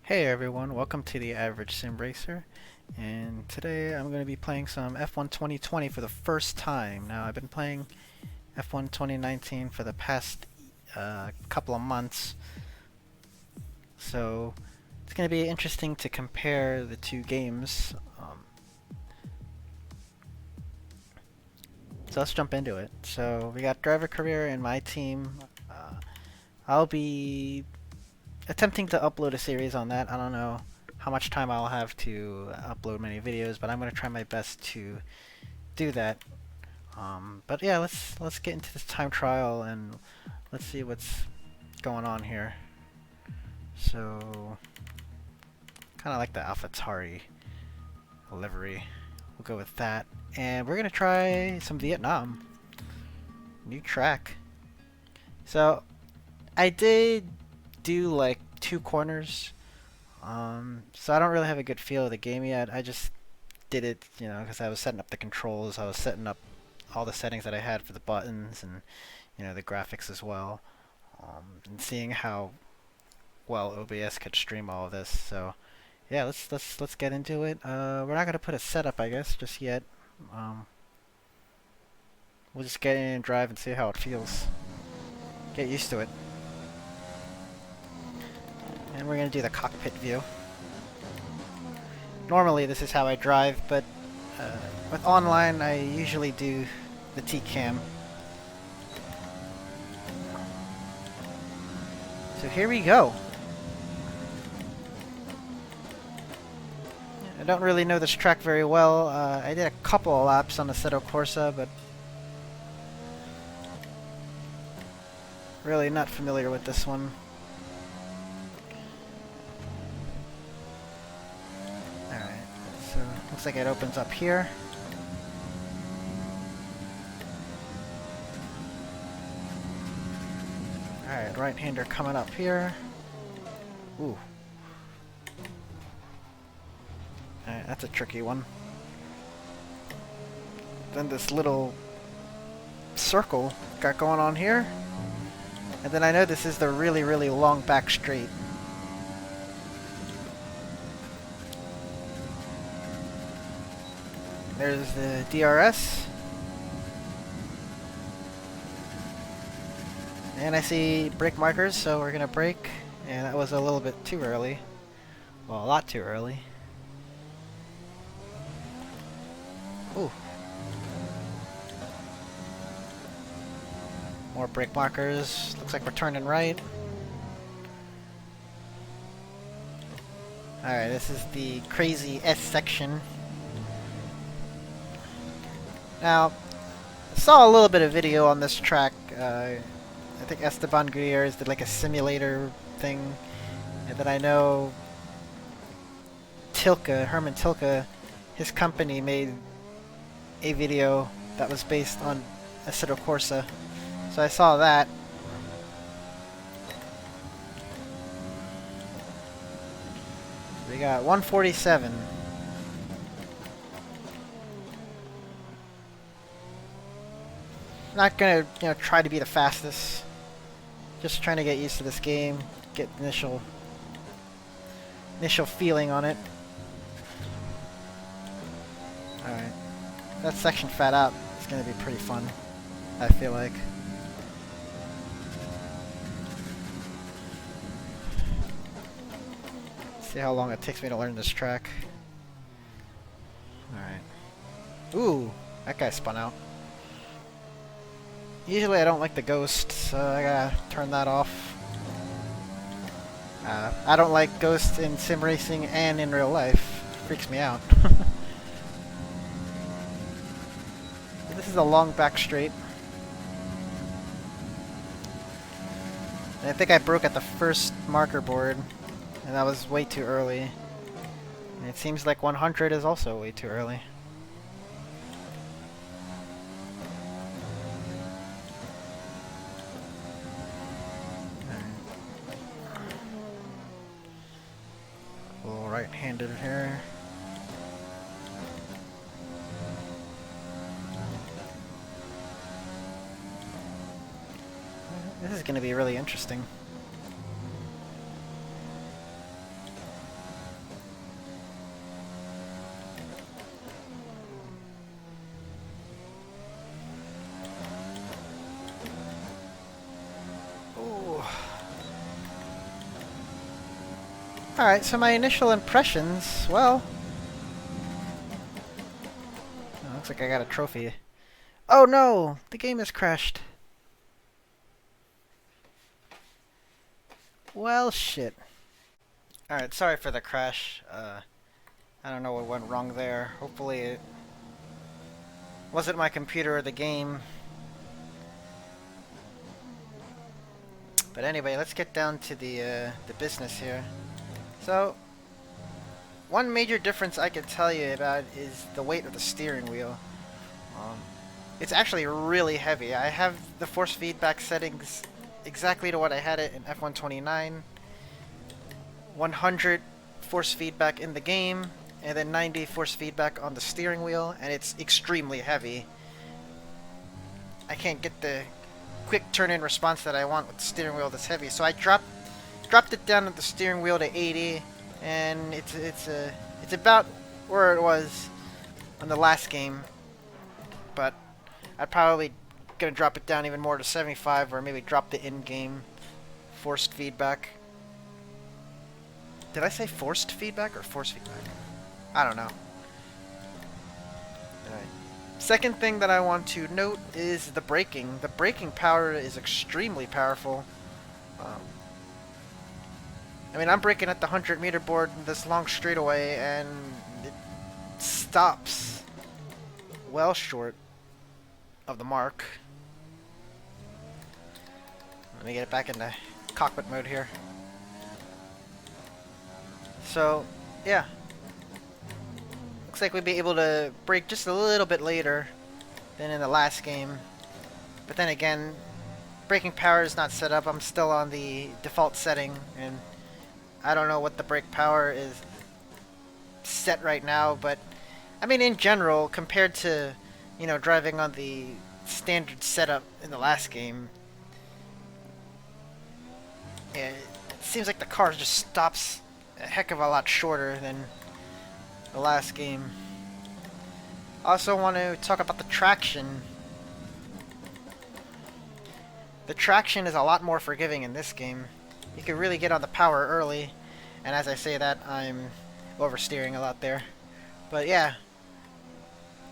Hey everyone, welcome to the Average Sim Racer, and today I'm going to be playing some F1 2020 for the first time. Now I've been playing F1 2019 for the past couple of months, so it's going to be interesting to compare the two games. So let's jump into it. So we got driver career in my team. I'll be attempting to upload a series on that. I don't know how much time I'll have to upload many videos, but I'm going to try my best to do that. But yeah, let's get into this time trial and let's see what's going on here. So, kind of like the AlphaTauri livery. We'll go with that. And we're gonna try some Vietnam. New track. So, I did do like 2 corners. So I don't really have a good feel of the game yet. I just did it, because I was setting up the controls. I was setting up all the settings that I had for the buttons and the graphics as well, and seeing how well OBS could stream all of this. So yeah, let's get into it. We're not gonna put a setup, I guess, just yet. Um, we'll just get in and drive and see how it feels. Get used to it. And we're gonna do the cockpit view. Normally this is how I drive, but with online I usually do the T-cam. So here we go. I don't really know this track very well. I did a couple of laps on the Assetto Corsa, but really not familiar with this one. Alright, so looks like it opens up here. Alright, right-hander coming up here. Ooh. Alright, that's a tricky one. Then this little circle got going on here. And then I know this is the really, really long back straight. There's the DRS. And I see brake markers, so we're gonna brake. And that was a little bit too early. Well, a lot too early. Ooh. More brake markers. Looks like we're turning right. Alright, this is the crazy S section. Now, I saw a little bit of video on this track. I think Esteban Gutierrez did like a simulator thing. And then I know Herman Tilke, his company made a video that was based on Assetto Corsa. So I saw that. We got 147. Not gonna, try to be the fastest. Just trying to get used to this game, get initial feeling on it. Alright. That section fat out is gonna be pretty fun, I feel like. See how long it takes me to learn this track. Alright. Ooh, that guy spun out. Usually I don't like the ghost, so I gotta turn that off. I don't like ghosts in sim racing and in real life. It freaks me out. This is a long back straight. And I think I broke at the first marker board, and that was way too early. And it seems like 100 is also way too early. A little right-handed here. This is going to be really interesting. Alright, so my initial impressions, well... Oh, looks like I got a trophy. Oh no! The game has crashed. Well, shit. Alright, sorry for the crash. I don't know what went wrong there. Hopefully it wasn't my computer or the game. But anyway, let's get down to the business here. So, one major difference I can tell you about is the weight of the steering wheel. It's actually really heavy. I have the force feedback settings exactly to what I had it in F129. 100 force feedback in the game, and then 90 force feedback on the steering wheel, and it's extremely heavy. I can't get the quick turn-in response that I want with the steering wheel that's heavy, so I dropped it down with the steering wheel to 80, and it's about where it was on the last game, but I'd probably gonna drop it down even more to 75, or maybe drop the in-game forced feedback. Did I say forced feedback or force feedback? I don't know. Alright. Second thing that I want to note is the braking. The braking power is extremely powerful. I mean, I'm braking at the 100-meter board this long straightaway, and it stops well short of the mark. Let me get it back into cockpit mode here. So, yeah. Looks like we'd be able to brake just a little bit later than in the last game. But then again, braking power is not set up. I'm still on the default setting, and I don't know what the brake power is set right now, but I mean, in general, compared to, you know, driving on the standard setup in the last game, it seems like the car just stops a heck of a lot shorter than the last game. I also want to talk about the traction. The traction is a lot more forgiving in this game. You can really get on the power early, and as I say that, I'm oversteering a lot there. But yeah,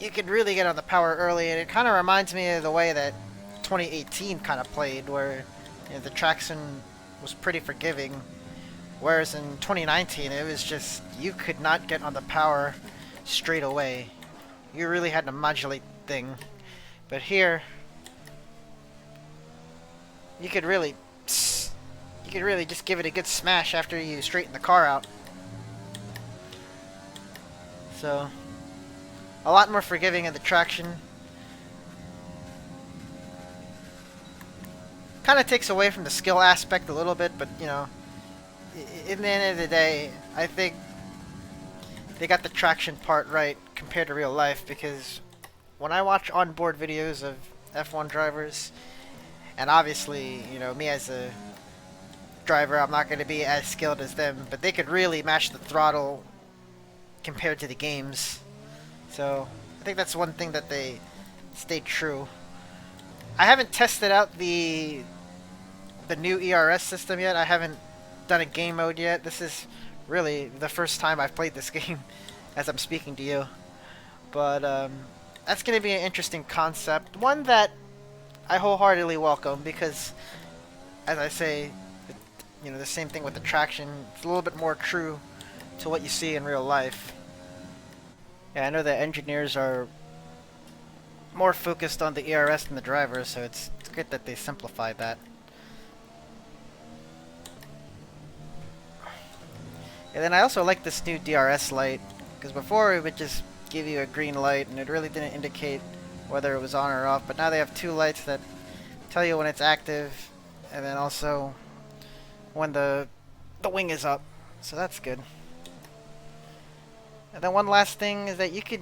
you can really get on the power early, and it kind of reminds me of the way that 2018 kind of played, where, you know, the traction was pretty forgiving. Whereas in 2019, it was just, you could not get on the power straight away. You really had to modulate the thing. But here, you could really just give it a good smash after you straighten the car out. So, a lot more forgiving in the traction. Kind of takes away from the skill aspect a little bit, but, you know, in the end of the day, I think they got the traction part right compared to real life, because when I watch onboard videos of F1 drivers, and obviously, you know, me as a driver, I'm not going to be as skilled as them, but they could really match the throttle compared to the games. So, I think that's one thing that they stayed true. I haven't tested out the new ERS system yet. I haven't done a game mode yet. This is really the first time I've played this game as I'm speaking to you. But that's going to be an interesting concept. One that I wholeheartedly welcome, because, as I say, you know, the same thing with the traction. It's a little bit more true to what you see in real life. Yeah, I know the engineers are more focused on the ERS than the driver, so it's good that they simplified that. And then I also like this new DRS light, because before it would just give you a green light and it really didn't indicate whether it was on or off, but now they have two lights that tell you when it's active, and then also when the wing is up, so that's good. And then one last thing is that you could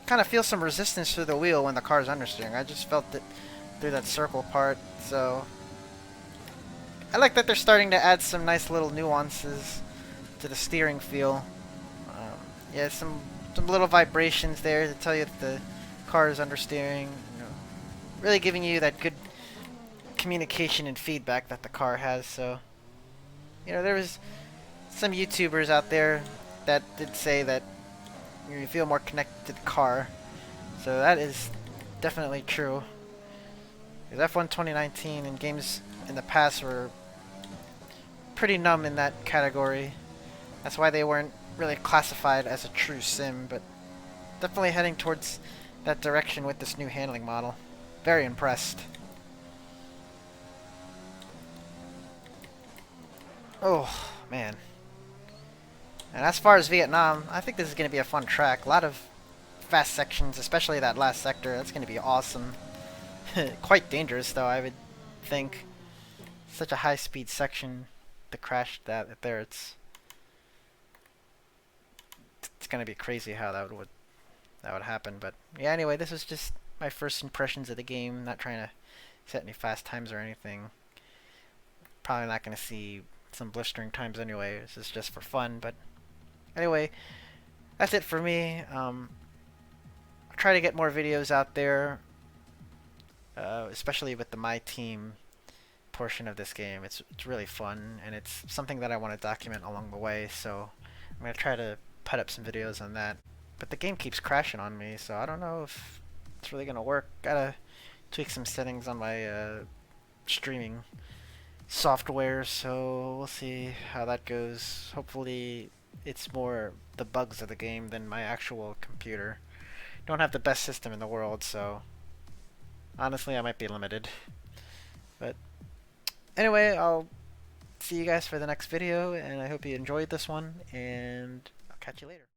kind of feel some resistance through the wheel when the car's understeering. I just felt it through that circle part, so I like that they're starting to add some nice little nuances to the steering feel. Yeah, some little vibrations there to tell you that the car is understeering. You know, really giving you that good communication and feedback that the car has. So, you know, there was some YouTubers out there that did say that you feel more connected to the car. So that is definitely true. Because F1 2019 and games in the past were pretty numb in that category. That's why they weren't really classified as a true sim, but definitely heading towards that direction with this new handling model. Very impressed. Oh, man. And as far as Vietnam, I think this is going to be a fun track. A lot of fast sections, especially that last sector. That's going to be awesome. Quite dangerous, though, I would think. Such a high-speed section to crash that there. It's going to be crazy how that would happen. But yeah, anyway, this was just my first impressions of the game. Not trying to set any fast times or anything. Probably not going to see some blistering times anyway. This is just for fun. But anyway, that's it for me. I'll try to get more videos out there, especially with the My Team portion of this game. It's really fun, and it's something that I want to document along the way, so I'm going to try to put up some videos on that. But the game keeps crashing on me, so I don't know if it's really going to work. Gotta tweak some settings on my streaming software, so we'll see how that goes. Hopefully it's more the bugs of the game than my actual computer. Don't have the best system in the world, so honestly I might be limited. But anyway, I'll see you guys for the next video, and I hope you enjoyed this one, and I'll catch you later.